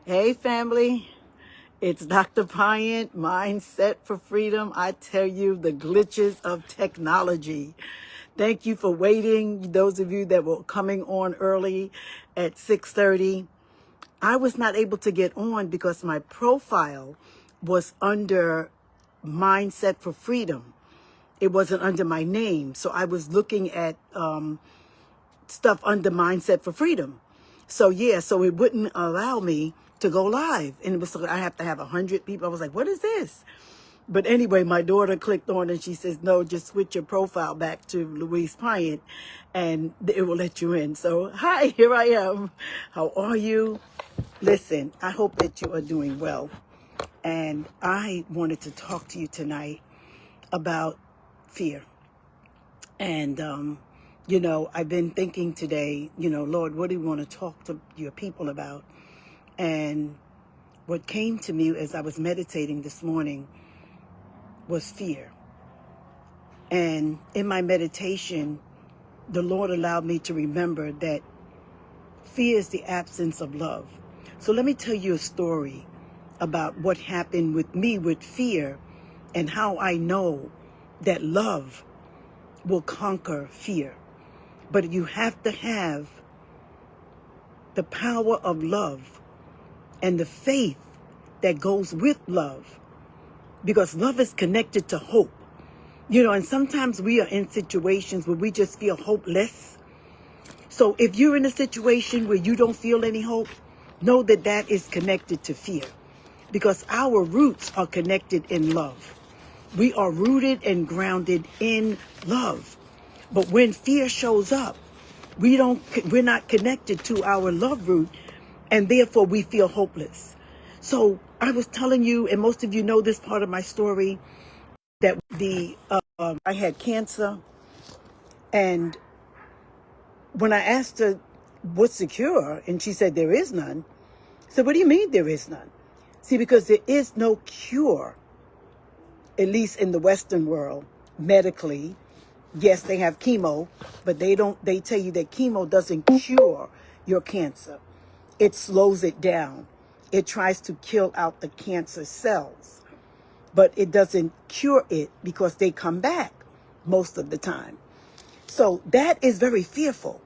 Hey family, it's Dr. Pyant, Mindset for Freedom. I tell you the glitches of technology. Thank you for waiting. Those of you that were coming on early at 6:30. I was not able to get on because my profile was under Mindset for Freedom. It wasn't under my name. So I was looking at stuff under Mindset for Freedom. So it wouldn't allow me to go live. And it was I have to have 100 people. I was like, what is this? But anyway, my daughter clicked on and she says, no, just switch your profile back to Louise Pyant and it will let you in. So hi, here I am. How are you? Listen, I hope that you are doing well. And I wanted to talk to you tonight about fear. And, I've been thinking today, Lord, what do you want to talk to your people about? And what came to me as I was meditating this morning was fear. And in my meditation, the Lord allowed me to remember that fear is the absence of love. So let me tell you a story about what happened with me with fear and how I know that love will conquer fear. But you have to have the power of love and the faith that goes with love, because love is connected to hope. And sometimes we are in situations where we just feel hopeless. So if you're in a situation where you don't feel any hope, know that that is connected to fear, because our roots are connected in love. We are rooted and grounded in love. But when fear shows up, we're not connected to our love root, and therefore we feel hopeless. So I was telling you, and most of you know this part of my story, that I had cancer, and when I asked her what's the cure, and she said there is none. So what do you mean there is none? See, because there is no cure, at least in the Western world, medically. Yes, they have chemo, but they tell you that chemo doesn't cure your cancer. It slows it down. It tries to kill out the cancer cells, but it doesn't cure it because they come back most of the time. So that is very fearful.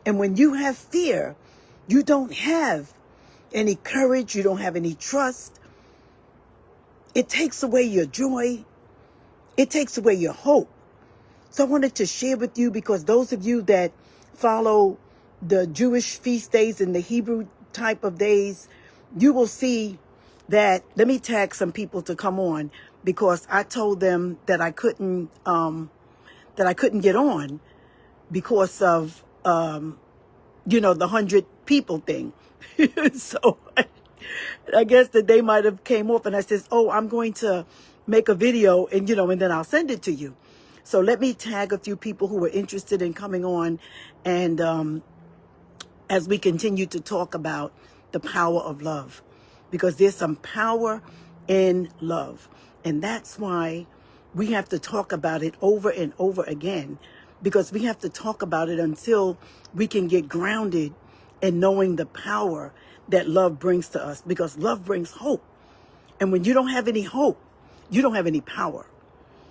And when you have fear, you don't have any courage. You don't have any trust. It takes away your joy. It takes away your hope. So I wanted to share with you, because those of you that follow the Jewish feast days and the Hebrew type of days, you will see that. Let me tag some people to come on, because I told them that I couldn't get on because of the 100 people thing. So I guess that they might have came off, and I says, oh, I'm going to make a video and then I'll send it to you. So let me tag a few people who are interested in coming on, and as we continue to talk about the power of love, because there's some power in love. And that's why we have to talk about it over and over again, because we have to talk about it until we can get grounded in knowing the power that love brings to us, because love brings hope. And when you don't have any hope, you don't have any power.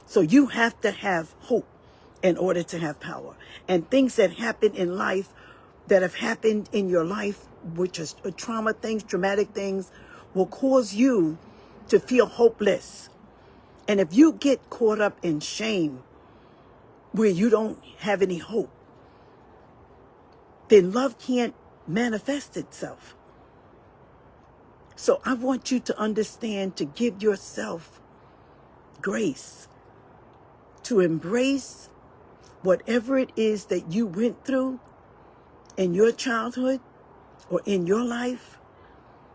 So you have to have hope in order to have power. And things that happen in life, that have happened in your life, which is trauma things, traumatic things, will cause you to feel hopeless. And if you get caught up in shame, where you don't have any hope, then love can't manifest itself. So I want you to understand, to give yourself grace, to embrace whatever it is that you went through in your childhood or in your life.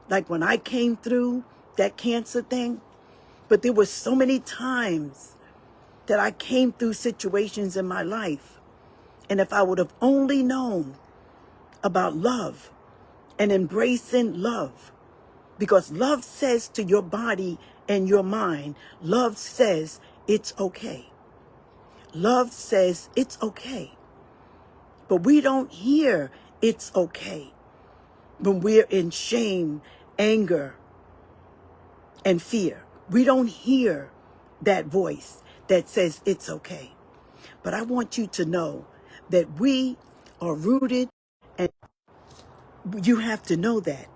Like when I came through that cancer thing, but there were so many times that I came through situations in my life. And if I would have only known about love and embracing love, because love says to your body and your mind, love says it's okay. Love says it's okay. But we don't hear it's okay when we're in shame anger and fear. We don't hear that voice that says it's okay. But I want you to know that we are rooted, and you have to know that.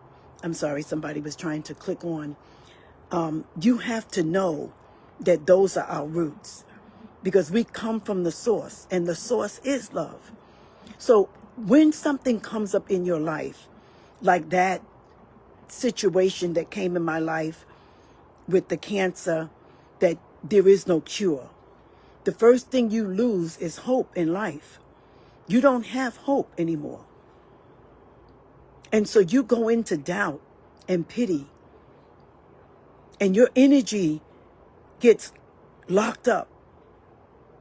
I'm sorry, somebody was trying to click on. You have to know that those are our roots, because we come from the source, and the source is love. So when something comes up in your life, like that situation that came in my life with the cancer, that there is no cure, the first thing you lose is hope in life. You don't have hope anymore. And so you go into doubt and pity, and your energy gets locked up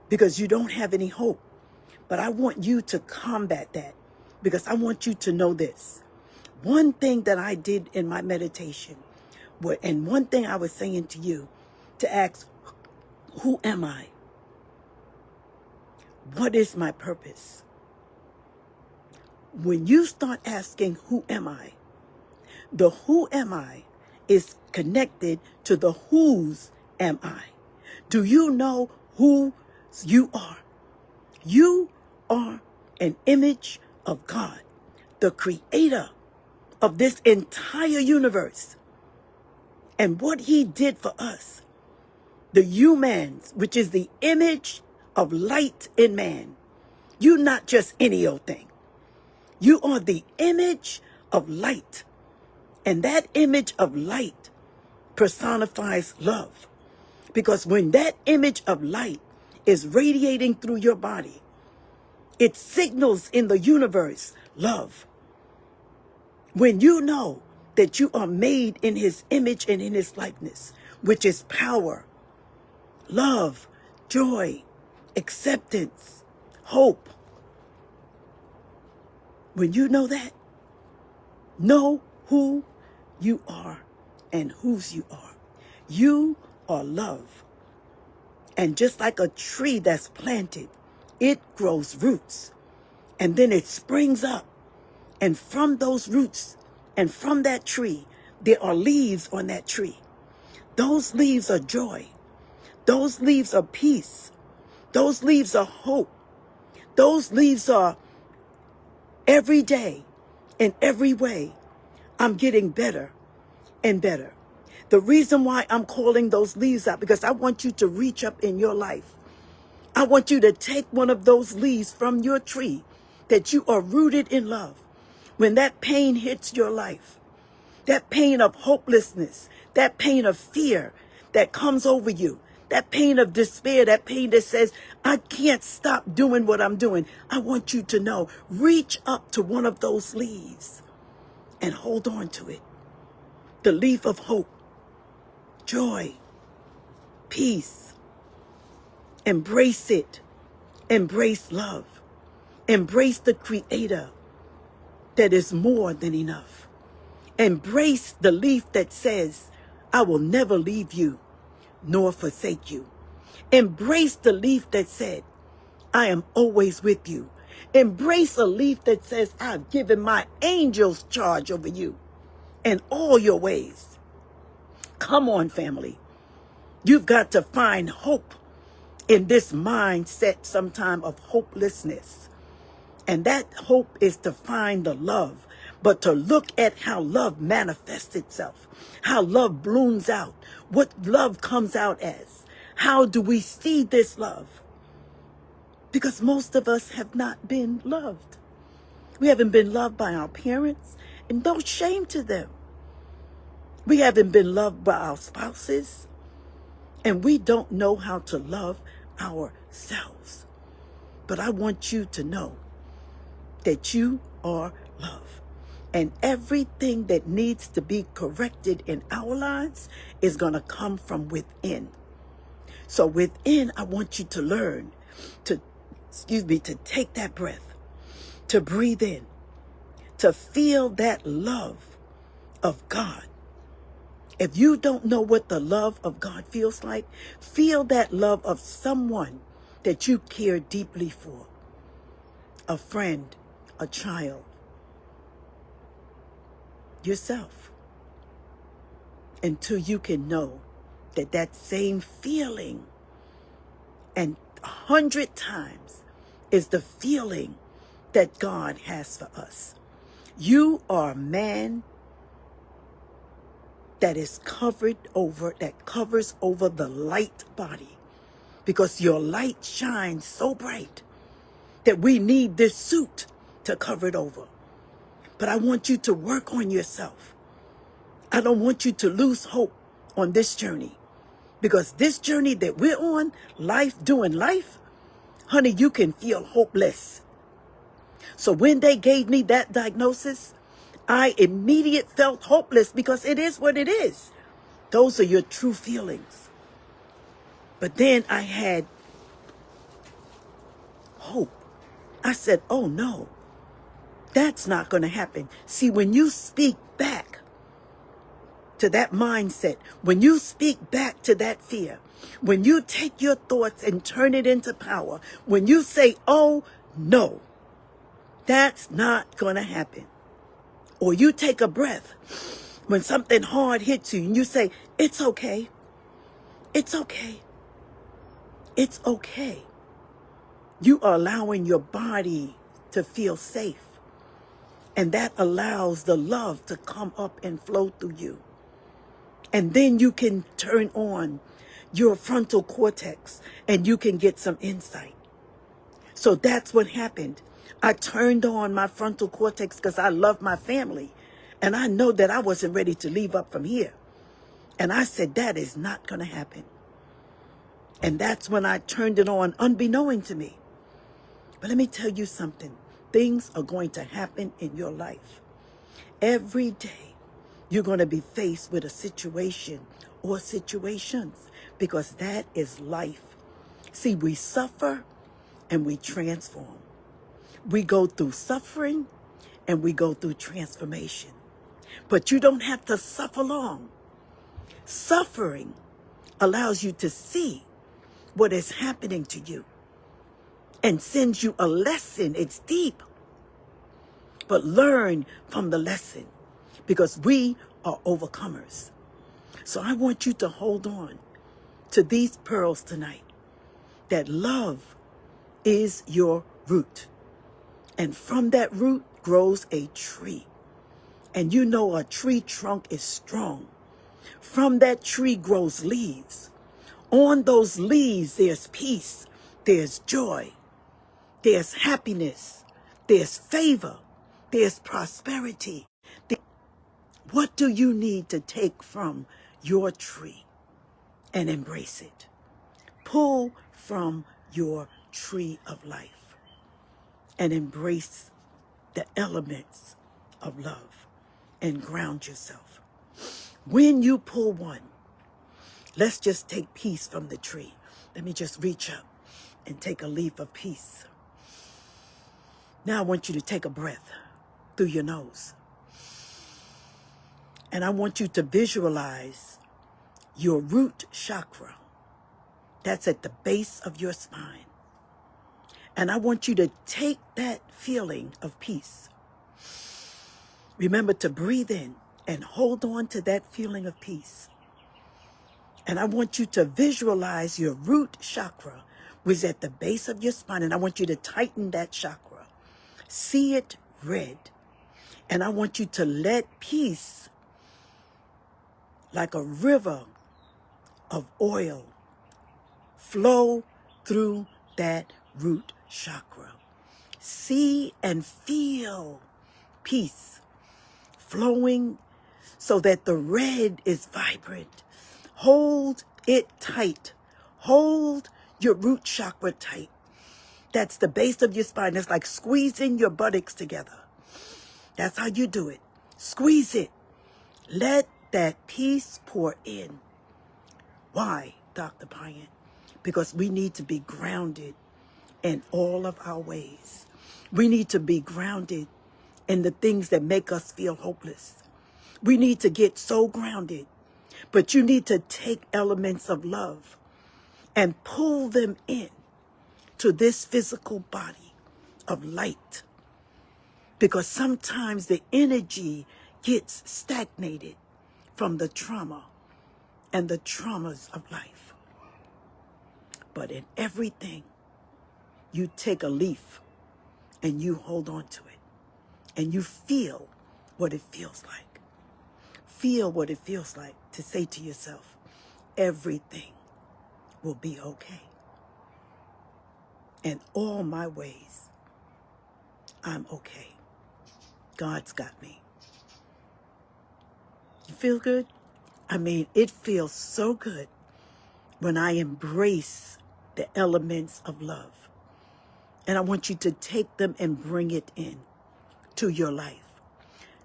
because you don't have any hope. But I want you to combat that, because I want you to know this. One thing that I did in my meditation, and one thing I was saying to you, to ask, who am I? What is my purpose? When you start asking, who am I? The who am I is connected to the whose am I. Do you know who you are? You are an image of God, the creator of this entire universe. And what he did for us, the humans, which is the image of light in man. You're not just any old thing. You are the image of light. And that image of light personifies love. Because when that image of light is radiating through your body, it signals in the universe love. When you know that you are made in his image and in his likeness, which is power, love, joy, acceptance, hope. When you know that, know who you are and whose you are. You are love. And just like a tree that's planted, it grows roots, and then it springs up. And from those roots and from that tree, there are leaves on that tree. Those leaves are joy. Those leaves are peace. Those leaves are hope. Those leaves are every day, in every way, I'm getting better and better. The reason why I'm calling those leaves out, because I want you to reach up in your life. I want you to take one of those leaves from your tree that you are rooted in love. When that pain hits your life, that pain of hopelessness, that pain of fear that comes over you, that pain of despair, that pain that says, I can't stop doing what I'm doing. I want you to know, reach up to one of those leaves and hold on to it. The leaf of hope, joy, peace. Embrace it. Embrace love. Embrace the Creator that is more than enough. Embrace the leaf that says, I will never leave you nor forsake you. Embrace the leaf that said, I am always with you. Embrace a leaf that says, I've given my angels charge over you in all your ways. Come on, family. You've got to find hope in this mindset sometime of hopelessness. And that hope is to find the love, but to look at how love manifests itself, how love blooms out, what love comes out as. How do we see this love? Because most of us have not been loved. We haven't been loved by our parents, and no shame to them. We haven't been loved by our spouses, and we don't know how to love ourselves. But I want you to know that you are love. And everything that needs to be corrected in our lives is going to come from within. So within, I want you to learn to take that breath, to breathe in, to feel that love of God. If you don't know what the love of God feels like, feel that love of someone that you care deeply for. A friend, a child, yourself. until you can know that that same feeling, and 100 times, is the feeling that God has for us. You are a man that is that covers over the light body, because your light shines so bright that we need this suit to cover it over. But I want you to work on yourself. I don't want you to lose hope on this journey, because this journey that we're on, doing life, honey, you can feel hopeless. So when they gave me that diagnosis, I immediately felt hopeless, because it is what it is. Those are your true feelings. But then I had hope. I said, oh no, that's not going to happen. See, when you speak back to that mindset, when you speak back to that fear, when you take your thoughts and turn it into power, when you say, oh no, that's not going to happen. Or you take a breath when something hard hits you and you say, it's okay. It's okay. It's okay. You are allowing your body to feel safe. And that allows the love to come up and flow through you. And then you can turn on your frontal cortex and you can get some insight. So that's what happened. I turned on my frontal cortex because I love my family. And I know that I wasn't ready to leave up from here. And I said, that is not going to happen. And that's when I turned it on, unbeknown to me. But let me tell you something. Things are going to happen in your life. Every day, you're going to be faced with a situation or situations, because that is life. See, we suffer and we transform. We go through suffering and we go through transformation. But you don't have to suffer long. Suffering allows you to see what is happening to you and sends you a lesson. It's deep. But learn from the lesson, because we are overcomers. So I want you to hold on to these pearls tonight, that love is your root. And from that root grows a tree. And you know a tree trunk is strong. From that tree grows leaves. On those leaves, there's peace, there's joy, there's happiness, there's favor, there's prosperity. What do you need to take from your tree and embrace it? Pull from your tree of life and embrace the elements of love and ground yourself. When you pull one, let's just take peace from the tree. Let me just reach up and take a leaf of peace. Now I want you to take a breath through your nose. And I want you to visualize your root chakra. That's at the base of your spine. And I want you to take that feeling of peace. Remember to breathe in and hold on to that feeling of peace. And I want you to visualize your root chakra was at the base of your spine. And I want you to tighten that chakra. See it red. And I want you to let peace, like a river of oil, flow through that root chakra. See and feel peace flowing so that the red is vibrant. Hold it tight. Hold your root chakra tight. That's the base of your spine. It's like squeezing your buttocks together. That's how you do it. Squeeze it. Let that peace pour in. Why, Dr. Pyant? Because we need to be grounded in all of our ways. We need to be grounded in the things that make us feel hopeless. We need to get so grounded. But you need to take elements of love and pull them in to this physical body of light. Because sometimes the energy gets stagnated from the trauma and the traumas of life. But in everything, you take a leaf and you hold on to it and you feel what it feels like. Feel what it feels like to say to yourself, everything will be okay. In all my ways, I'm okay. God's got me. You feel good? I mean, it feels so good when I embrace the elements of love. And I want you to take them and bring it in to your life.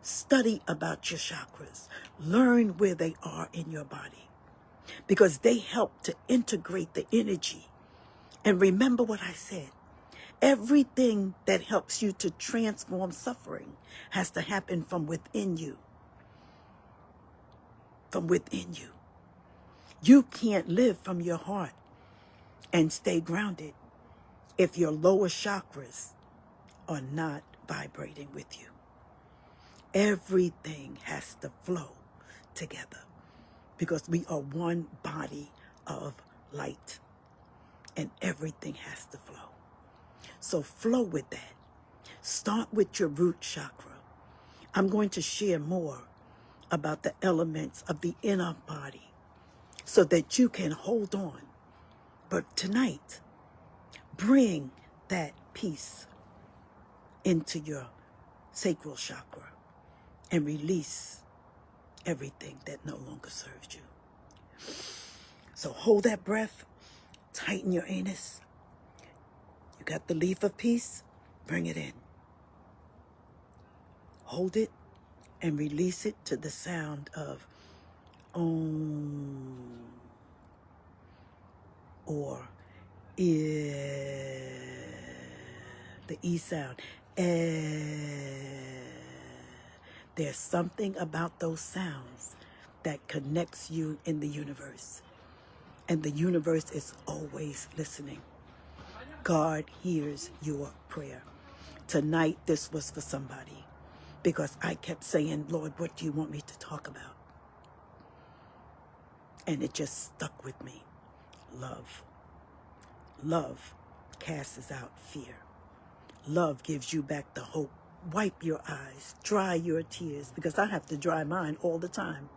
Study about your chakras. Learn where they are in your body, because they help to integrate the energy. And remember what I said. Everything that helps you to transform suffering has to happen from within you. From within you. You can't live from your heart and stay grounded if your lower chakras are not vibrating with you. Everything has to flow together because we are one body of light and everything has to flow. So flow with that. Start with your root chakra. I'm going to share more about the elements of the inner body so that you can hold on. But tonight, bring that peace into your sacral chakra and release everything that no longer serves you. So hold that breath, tighten your anus. You got the leaf of peace, bring it in. Hold it and release it to the sound of Om or the E sound. There's something about those sounds that connects you in the universe. And the universe is always listening. God hears your prayer. Tonight, this was for somebody because I kept saying, Lord, what do you want me to talk about? And it just stuck with me. Love. Love casts out fear. Love gives you back the hope. Wipe your eyes, dry your tears, because I have to dry mine all the time.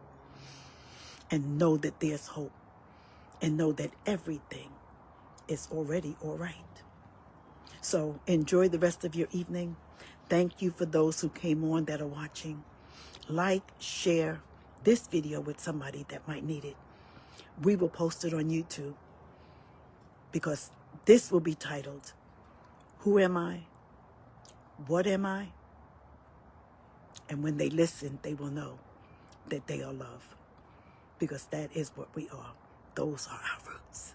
And know that there's hope. And know that everything is already all right. So enjoy the rest of your evening. Thank you for those who came on that are watching. Like, share this video with somebody that might need it. We will post it on YouTube because this will be titled, Who Am I? What am I? And when they listen, they will know that they are loved, because that is what we are. Those are our roots.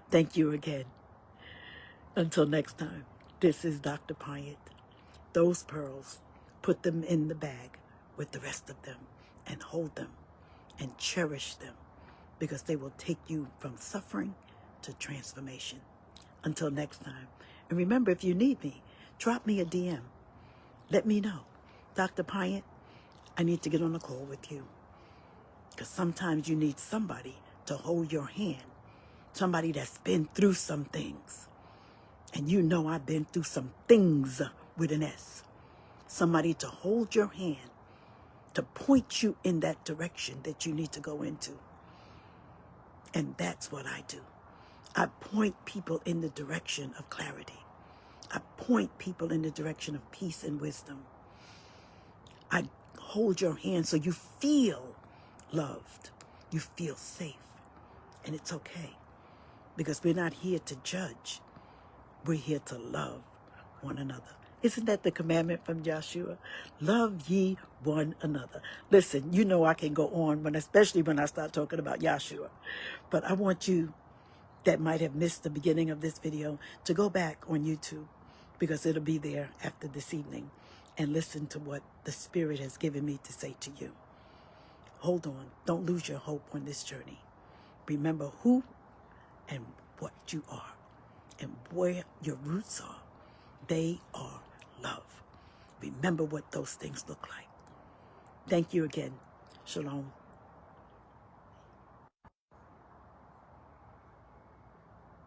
Thank you again. Until next time, this is Dr. Pyant. Those pearls, put them in the bag with the rest of them and hold them and cherish them, because they will take you from suffering to transformation. Until next time. And remember, if you need me, drop me a DM. Let me know. Dr. Pyant, I need to get on a call with you. Because sometimes you need somebody to hold your hand. Somebody that's been through some things. And you know I've been through some things with an S. Somebody to hold your hand, to point you in that direction that you need to go into. And that's what I do. I point people in the direction of clarity. I point people in the direction of peace and wisdom. I hold your hand so you feel loved. You feel safe. And it's okay. Because we're not here to judge. We're here to love one another. Isn't that the commandment from Joshua? Love ye one another. Listen, you know I can go on, especially when I start talking about Joshua. But I want you that might have missed the beginning of this video to go back on YouTube, because it'll be there after this evening, and listen to what the Spirit has given me to say to you. Hold on. Don't lose your hope on this journey. Remember who and what you are and where your roots are. They are love. Remember what those things look like. Thank you again. Shalom.